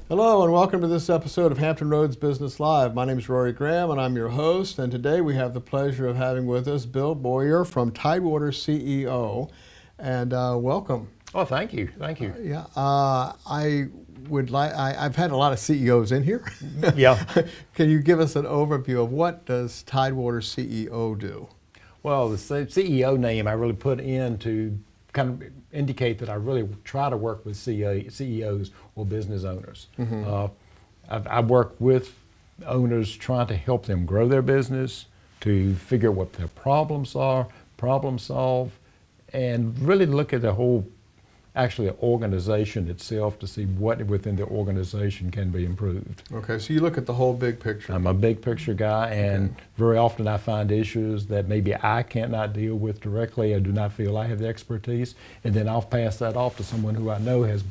Hello and welcome to this episode of Hampton Roads Business Live. My name is Rory Graham and I'm your host, and today we have the pleasure of having with us Bill Boyer from Tidewater CEO. And welcome. Oh, thank you. Thank you. I've had a lot of CEOs in here. Yeah. Can you give us an overview of what does Tidewater CEO do? Well, the CEO name I really put in to kind of indicate that I really try to work with CEOs or business owners. I work with owners trying to help them grow their business, to figure out what their problems are, problem solve, and really look at the whole, actually the organization itself to see what within the organization can be improved. Okay, so you look at the whole big picture. I'm a big picture guy, and very often I find issues that maybe I cannot deal with directly. I do not feel I have the expertise, and then I'll pass that off to someone who I know has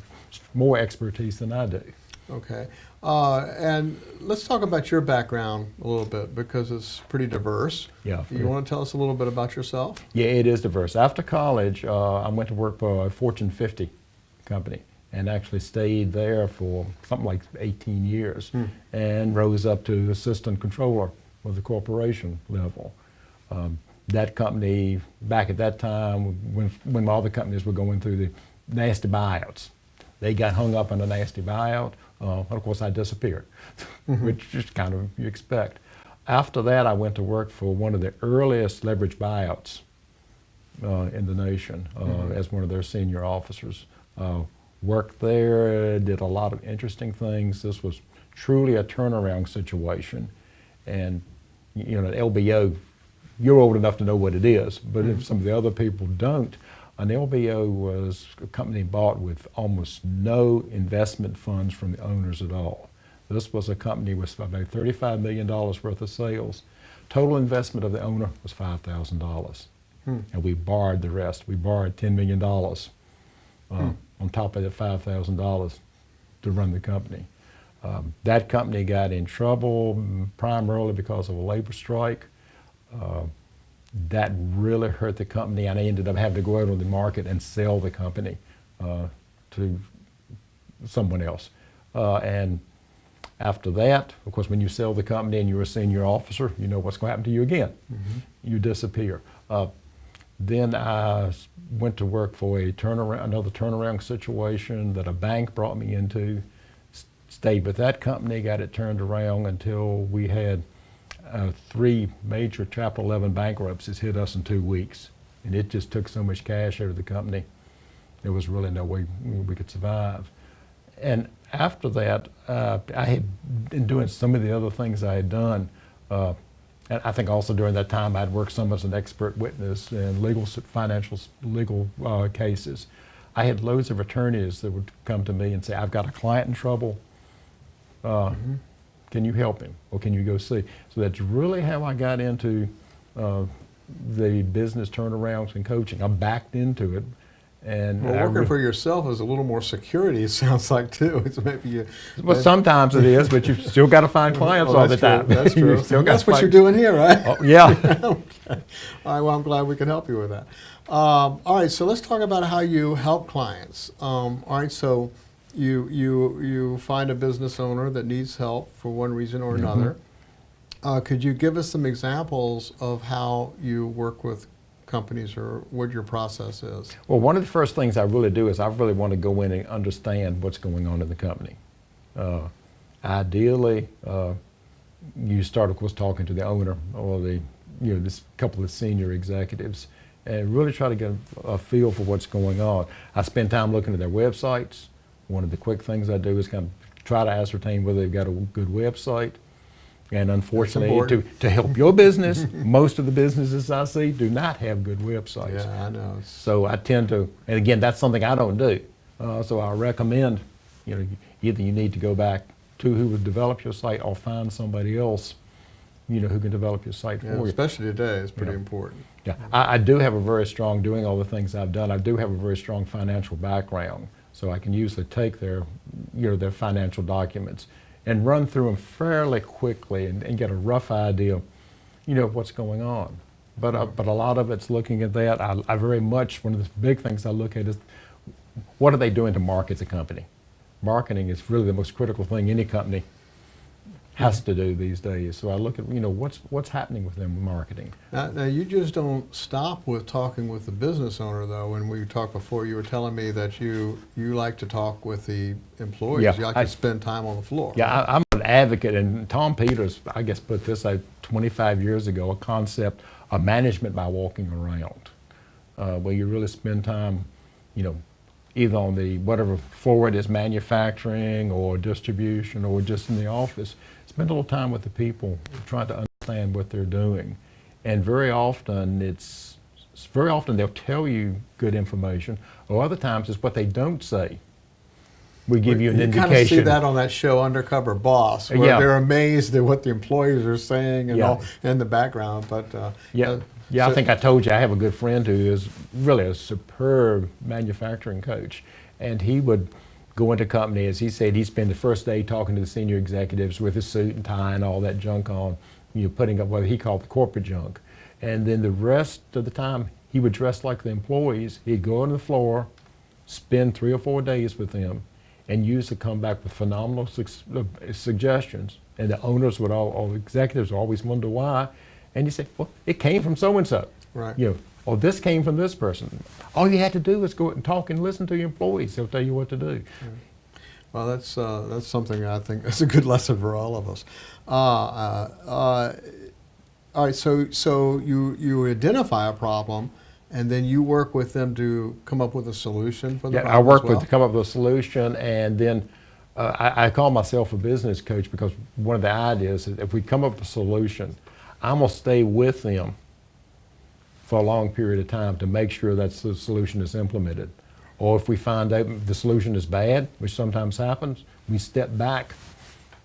more expertise than I do. Okay, and let's talk about your background a little bit because it's pretty diverse. Yeah. You want to tell us a little bit about yourself? Yeah, it is diverse. After college, I went to work for a Fortune 50 company and actually stayed there for something like 18 years and rose up to assistant controller with the corporation level. That company, back at that time, when my other companies were going through the nasty buyouts, they got hung up on a nasty buyout. Of course, I disappeared, which is kind of you expect. After that, I went to work for one of the earliest leverage buyouts in the nation as one of their senior officers. Worked there, did a lot of interesting things. This was truly a turnaround situation. And, you know, LBO, you're old enough to know what it is, but if some of the other people don't, an LBO was a company bought with almost no investment funds from the owners at all. This was a company with about $35 million worth of sales. Total investment of the owner was $5,000. And we borrowed the rest. We borrowed $10 million on top of the $5,000 to run the company. That company got in trouble primarily because of a labor strike. That really hurt the company, and I ended up having to go out on the market and sell the company to someone else. And after that, of course, when you sell the company and you're a senior officer, you know what's going to happen to you again. You disappear. Then I went to work for another turnaround situation that a bank brought me into. Stayed with that company, got it turned around until we had 3 major Chapter 11 bankruptcies hit us in 2 weeks. And it just took so much cash out of the company, there was really no way we could survive. And after that, I had been doing some of the other things I had done. And I think also during that time I'd worked some as an expert witness in financial legal cases. I had loads of attorneys that would come to me and say, I've got a client in trouble. Can you help him, or can you go see? So that's really how I got into the business turnarounds and coaching. I backed into it. And well, working for yourself is a little more security, it sounds like, too. It's well, sometimes it is, but you've still got to find clients all the time. That's true. That's what you're doing here, right? Oh, yeah. Okay. All right, well, I'm glad we can help you with that. All right, so let's talk about how you help clients. All right, so you find a business owner that needs help for one reason or another. Could you give us some examples of how you work with companies or what your process is? Well, one of the first things I really do is I really want to go in and understand what's going on in the company. Ideally, you start, of course, talking to the owner or this couple of senior executives and really try to get a feel for what's going on. I spend time looking at their websites. One of the quick things I do is kind of try to ascertain whether they've got a good website. And unfortunately, to help your business, most of the businesses I see do not have good websites. Yeah, I know. So I tend to, and again, that's something I don't do. So I recommend, either you need to go back to who would develop your site or find somebody else, who can develop your site for you. Especially today, it's pretty important. Yeah, I do have a very strong, doing all the things I've done, I do have a very strong financial background. So I can usually take their financial documents and run through them fairly quickly and get a rough idea, of what's going on. But a lot of it's looking at that. I very much, one of the big things I look at is what are they doing to market the company? marketing is really the most critical thing any company has to do these days. So I look at, what's happening with them marketing. Now, you just don't stop with talking with the business owner, though. When we talked before, you were telling me that you like to talk with the employees. Yeah, You like to spend time on the floor. Yeah, I'm an advocate, and Tom Peters, I guess, put this out 25 years ago, a concept of management by walking around, where you really spend time, either on the whatever floor it is, manufacturing or distribution or just in the office. Spend a little time with the people, trying to understand what they're doing. And very often they'll tell you good information, or other times it's what they don't say. We give you an indication. You kind of see that on that show, Undercover Boss, where Yeah. they're amazed at what the employees are saying and Yeah. all in the background. But I think I told you I have a good friend who is really a superb manufacturing coach, and he would go into company, as he said, he'd spend the first day talking to the senior executives with his suit and tie and all that junk on, putting up what he called the corporate junk. And then the rest of the time, he would dress like the employees. He'd go on the floor, spend 3 or 4 days with them, and usually come back with phenomenal suggestions. And the owners would all executives would always wonder why. And you say, well, it came from so-and-so. Right. Or this came from this person. All you had to do was go and talk and listen to your employees. They'll tell you what to do. Well, that's something I think is a good lesson for all of us. All right, so you identify a problem, and then you work with them to come up with a solution for the problem. I work as well? to come up with a solution, and then I call myself a business coach because one of the ideas is if we come up with a solution, I'm going to stay with them for a long period of time to make sure that the solution is implemented. Or if we find out the solution is bad, which sometimes happens, we step back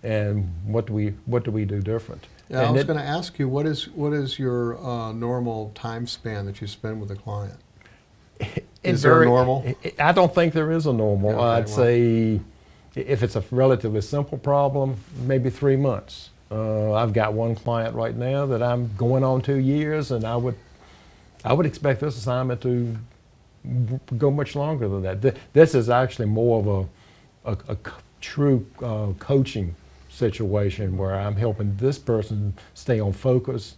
and what do we do different? Yeah, I was going to ask you, what is your normal time span that you spend with a client? Is there a normal? I don't think there is a normal. Okay, I'd say if it's a relatively simple problem, maybe 3 months. I've got one client right now that I'm going on 2 years, and I would expect this assignment to go much longer than that. This is actually more of a true coaching situation where I'm helping this person stay on focus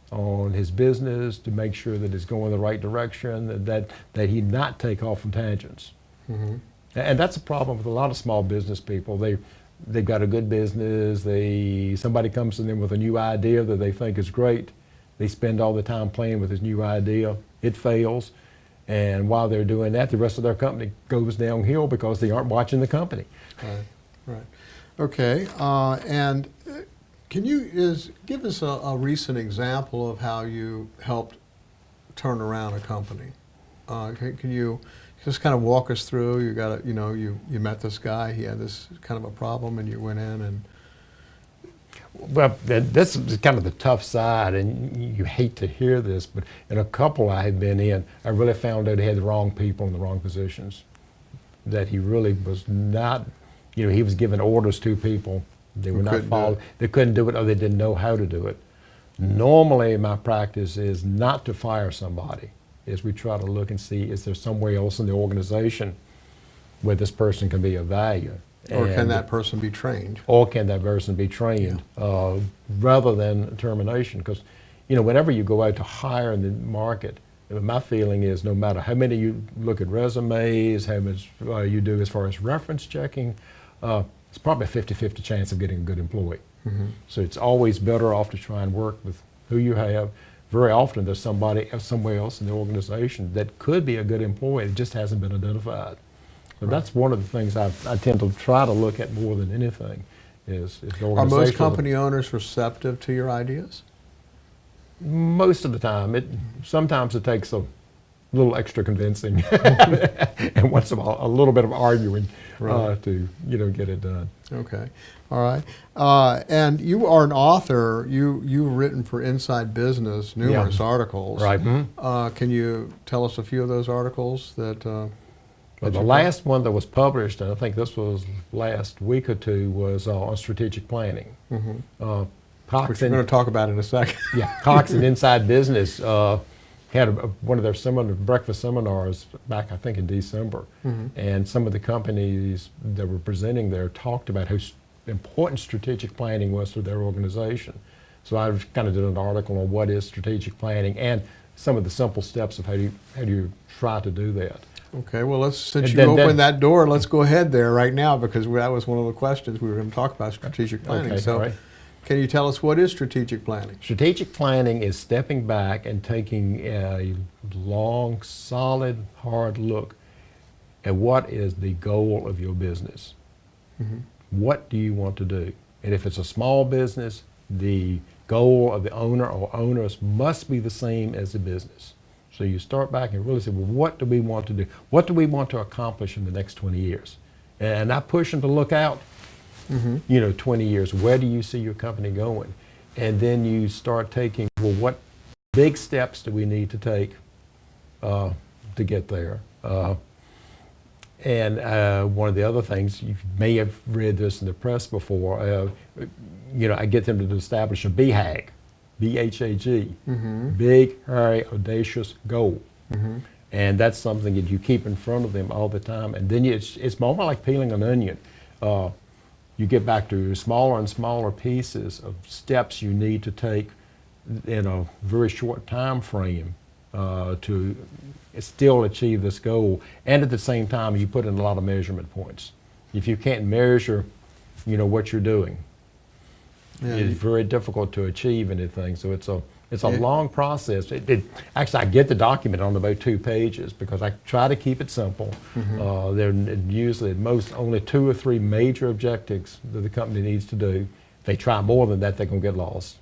on his business to make sure that it's going the right direction, that he not take off on tangents. Mm-hmm. And that's a problem with a lot of small business people. They've got a good business. Somebody comes to them with a new idea that they think is great. They spend all the time playing with this new idea. It fails. And while they're doing that, the rest of their company goes downhill because they aren't watching the company. Right. Okay. And can you give us a recent example of how you helped turn around a company? Can you just kind of walk us through? You met this guy. He had this kind of a problem, and you went in and. Well, this is kind of the tough side, and you hate to hear this, but in a couple I had been in, I really found out he had the wrong people in the wrong positions. That he really was not, he was giving orders to people. They were not following. They couldn't do it, or they didn't know how to do it. Normally, my practice is not to fire somebody. Is we try to look and see, is there somewhere else in the organization where this person can be of value? Or can that person be trained? Or can that person be trained rather than termination? Because, whenever you go out to hire in the market, my feeling is no matter how many you look at resumes, how much you do as far as reference checking, it's probably a 50-50 chance of getting a good employee. Mm-hmm. So it's always better off to try and work with who you have. Very often there's somebody somewhere else in the organization that could be a good employee that just hasn't been identified. So that's one of the things I tend to try to look at more than anything is the organization. Are most company owners receptive to your ideas? Most of the time. Sometimes it takes a little extra convincing and once in a while a little bit of arguing to get it done. Okay. All right. And you are an author. You've written for Inside Business numerous articles. Right. Mm-hmm. Can you tell us a few of those articles that the last one that was published, and I think this was last week or two, was on strategic planning. Mm-hmm. Which we're going to talk about in a second. Cox and Inside Business had one of their breakfast seminars back, I think, in December. And some of the companies that were presenting there talked about how important strategic planning was to their organization. So I kind of did an article on what is strategic planning and some of the simple steps of how do you try to do that. Okay, well, since And you then- opened that door, let's go ahead there right now, because that was one of the questions we were going to talk about, strategic planning. Okay, So all right. can you tell us what is strategic planning? Strategic planning is stepping back and taking a long, solid, hard look at what is the goal of your business. What do you want to do? And if it's a small business, the goal of the owner or owners must be the same as the business. So you start back and really say, well, what do we want to do? What do we want to accomplish in the next 20 years? And not pushing to look out, 20 years. Where do you see your company going? And then you start taking, well, what big steps do we need to take to get there? And one of the other things, you may have read this in the press before, I get them to establish a BHAG, B-H-A-G, big, hairy, audacious goal. And that's something that you keep in front of them all the time. And then it's more like peeling an onion. You get back to smaller and smaller pieces of steps you need to take in a very short time frame to still achieve this goal. And at the same time, you put in a lot of measurement points. If you can't measure, what you're doing, it's very difficult to achieve anything. So it's a long process. Actually, I get the document on about 2 pages because I try to keep it simple. There are usually at most only 2 or 3 major objectives that the company needs to do. If they try more than that, they're going to get lost.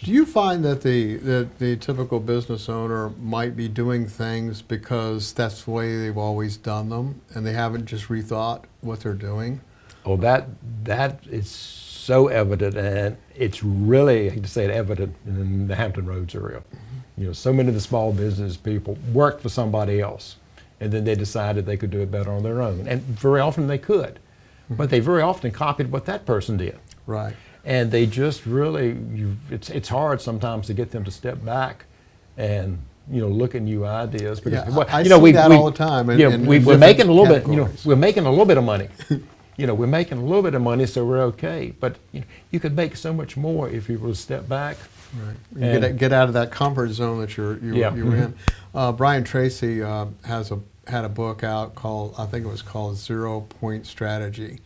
Do you find that the typical business owner might be doing things because that's the way they've always done them, and they haven't just rethought what they're doing? Oh, that is so evident, and it's really, I hate to say it, evident in the Hampton Roads area. So many of the small business people worked for somebody else, and then they decided they could do it better on their own. And very often they could, but they very often copied what that person did. Right. And they just really, it's hard sometimes to get them to step back and look at new ideas. Because I see that all the time. We're making a little bit. We're making a little bit of money. We're making a little bit of money, so we're okay. But you could make so much more if you were to step back. Right. And get out of that comfort zone that you're in. Brian Tracy had a book out called, I think it was called 0 Point Strategy.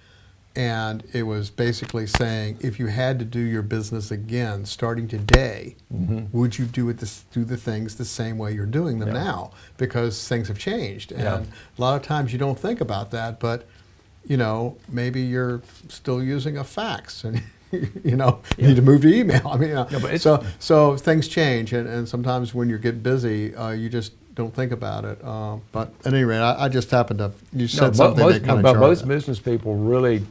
And it was basically saying, if you had to do your business again, starting today, would you do the things the same way you're doing them now? Because things have changed, and a lot of times you don't think about that. But maybe you're still using a fax, and you need to move to email. I mean, so things change, and sometimes when you get busy, you just don't think about it. But at any rate, I just happened to said something that kind of But most business people really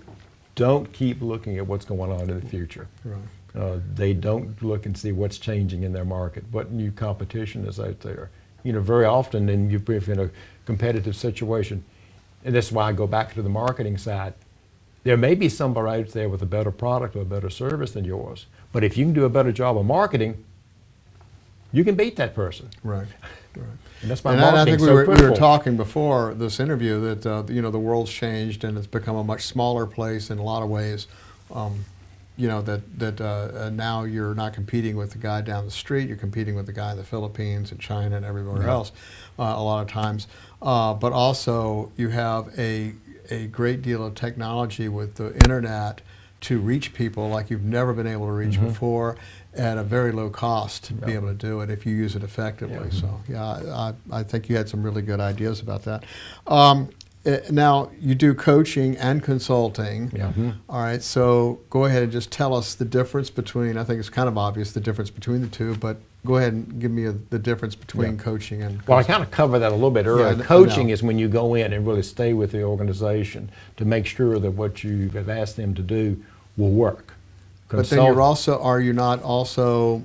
don't keep looking at what's going on in the future. Right. They don't look and see what's changing in their market, what new competition is out there. Very often, and you're in a competitive situation, and that's why I go back to the marketing side. There may be somebody out there with a better product or a better service than yours, but if you can do a better job of marketing, you can beat that person. Right. Right. And that's why And marketing I think is so we critical. were talking before this interview that the world's changed and it's become a much smaller place in a lot of ways. Now you're not competing with the guy down the street. You're competing with the guy in the Philippines and China and everywhere else a lot of times. But also you have a great deal of technology with the internet to reach people like you've never been able to reach before at a very low cost to be able to do it if you use it effectively. So I think you had some really good ideas about that. Now you do coaching and consulting. All right, so go ahead and just tell us the difference between, I think it's kind of obvious the difference between the two, but go ahead and give me the difference between coaching and Well, I kind of covered that a little bit earlier. Yeah, Coaching no. is when you go in and really stay with the organization to make sure that what you have asked them to do will work. But then are you not also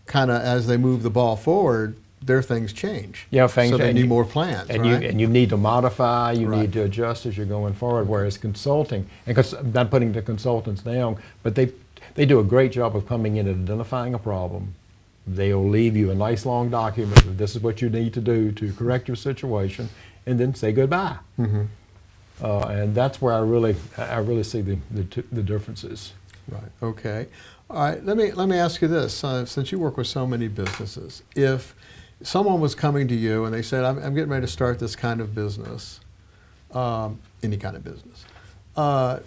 kind of, as they move the ball forward, their things change? Yeah, things so they change. need more plans, and right? you need to modify, you Right. need to adjust as you're going forward. Whereas consulting, and I'm not putting the consultants down, but they do a great job of coming in and identifying a problem They'll leave you a nice long document that this is what you need to do to correct your situation, and then say goodbye. And that's where I really see the differences. Right. Okay. All right. Let me ask you this: since you work with so many businesses, if someone was coming to you and they said, "I'm getting ready to start this kind of business, any kind of business,"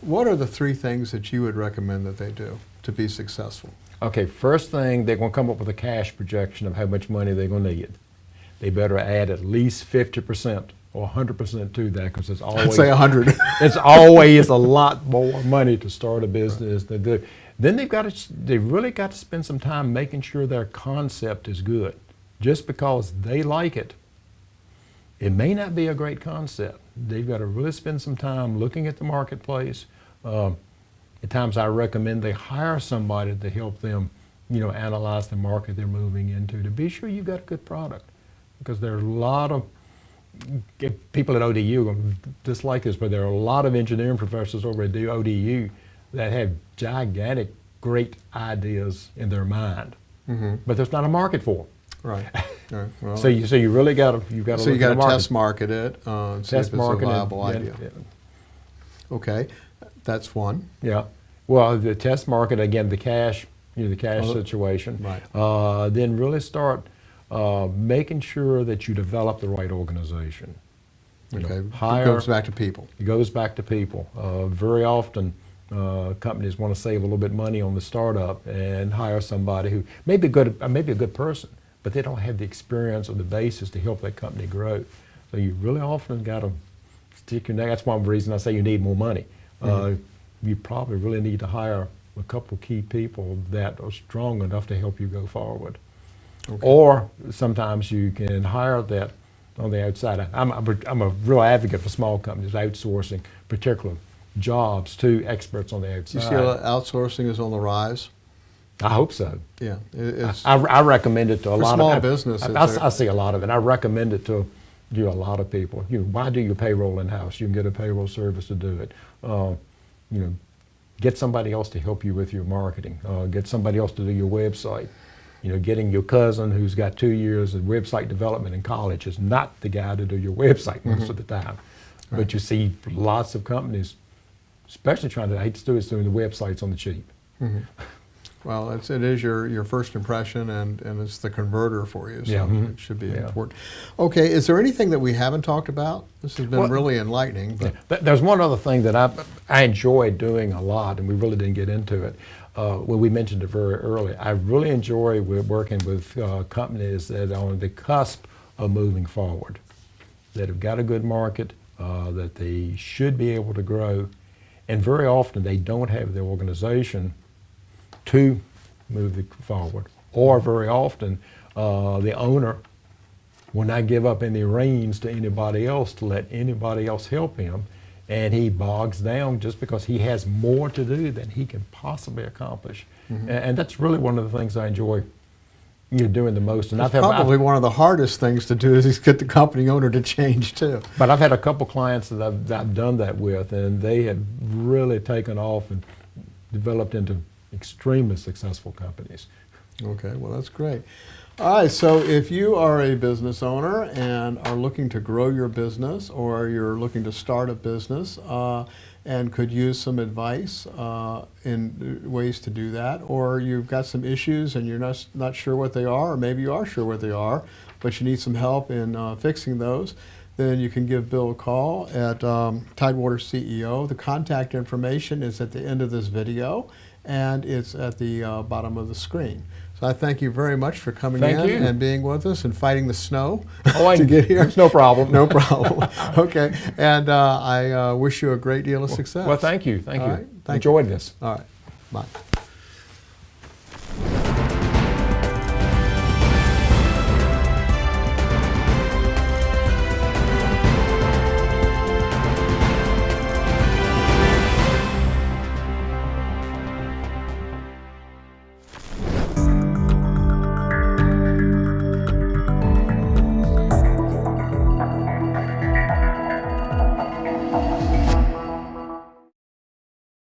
what are the 3 things that you would recommend that they do to be successful? Okay. First thing, they're going to come up with a cash projection of how much money they're going to need. They better add at least 50% or 100% to that, because it's always I'd say 100. it's always a lot more money to start a business than do. Then they've really got to spend some time making sure their concept is good. Just because they like it, it may not be a great concept. They've got to really spend some time looking at the marketplace. At times I recommend they hire somebody to help them, analyze the market they're moving into, to be sure you've got a good product. Because there are a lot of people at ODU are going to dislike this, but there are a lot of engineering professors over at ODU that have gigantic, great ideas in their mind, but there's not a market for them. Right. Right. Well, So you really got to so you got to test market it, see if it's a viable idea. Okay, that's one. Yeah. Well, the test market, again, the cash situation. Right. Then really start making sure that you develop the right organization. Okay. It goes back to people. It goes back to people. Very often, companies want to save a little bit of money on the startup and hire somebody who may be a good person, but they don't have the experience or the basis to help that company grow. So you really often got to stick your neck. That's one reason I say you need more money. You probably really need to hire a couple key people that are strong enough to help you go forward. Okay. Or sometimes you can hire that on the outside. I'm a real advocate for small companies outsourcing particular jobs to experts on the outside. You see outsourcing is on the rise? I hope so. Yeah. I recommend it to a lot small of businesses. I see a lot of it. I recommend it to a lot of people. Why do your payroll in-house? You can get a payroll service to do it. Get somebody else to help you with your marketing. Get somebody else to do your website. Getting your cousin who's got 2 years of website development in college is not the guy to do your website most of the time. Right. But you see lots of companies, especially I hate to do it, doing the websites on the cheap. Well, it is your first impression, and it's the converter for you, so it should be important. Okay, is there anything that we haven't talked about? This has been really enlightening. But there's one other thing that I enjoy doing a lot, and we really didn't get into it. Well, we mentioned it very early. I really enjoy working with companies that are on the cusp of moving forward, that have got a good market, that they should be able to grow, and very often they don't have the organization to move it forward. Or very often, the owner will not give up any reins to anybody else to let anybody else help him, and he bogs down just because he has more to do than he can possibly accomplish. And that's really one of the things I enjoy doing the most. And probably one of the hardest things to do is get the company owner to change too. But I've had a couple clients that I've done that with, and they have really taken off and developed into extremely successful companies. Okay, well that's great. All right, so if you are a business owner and are looking to grow your business, or you're looking to start a business and could use some advice in ways to do that, or you've got some issues and you're not sure what they are, or maybe you are sure what they are, but you need some help in fixing those, then you can give Bill a call at Tidewater CEO. The contact information is at the end of this video, and it's at the bottom of the screen. So I thank you very much for coming in and being with us and fighting the snow to get here. It's no problem. No problem. Okay, and I wish you a great deal of success. Well, thank you. Thank you. Right. Enjoyed this. All right, bye.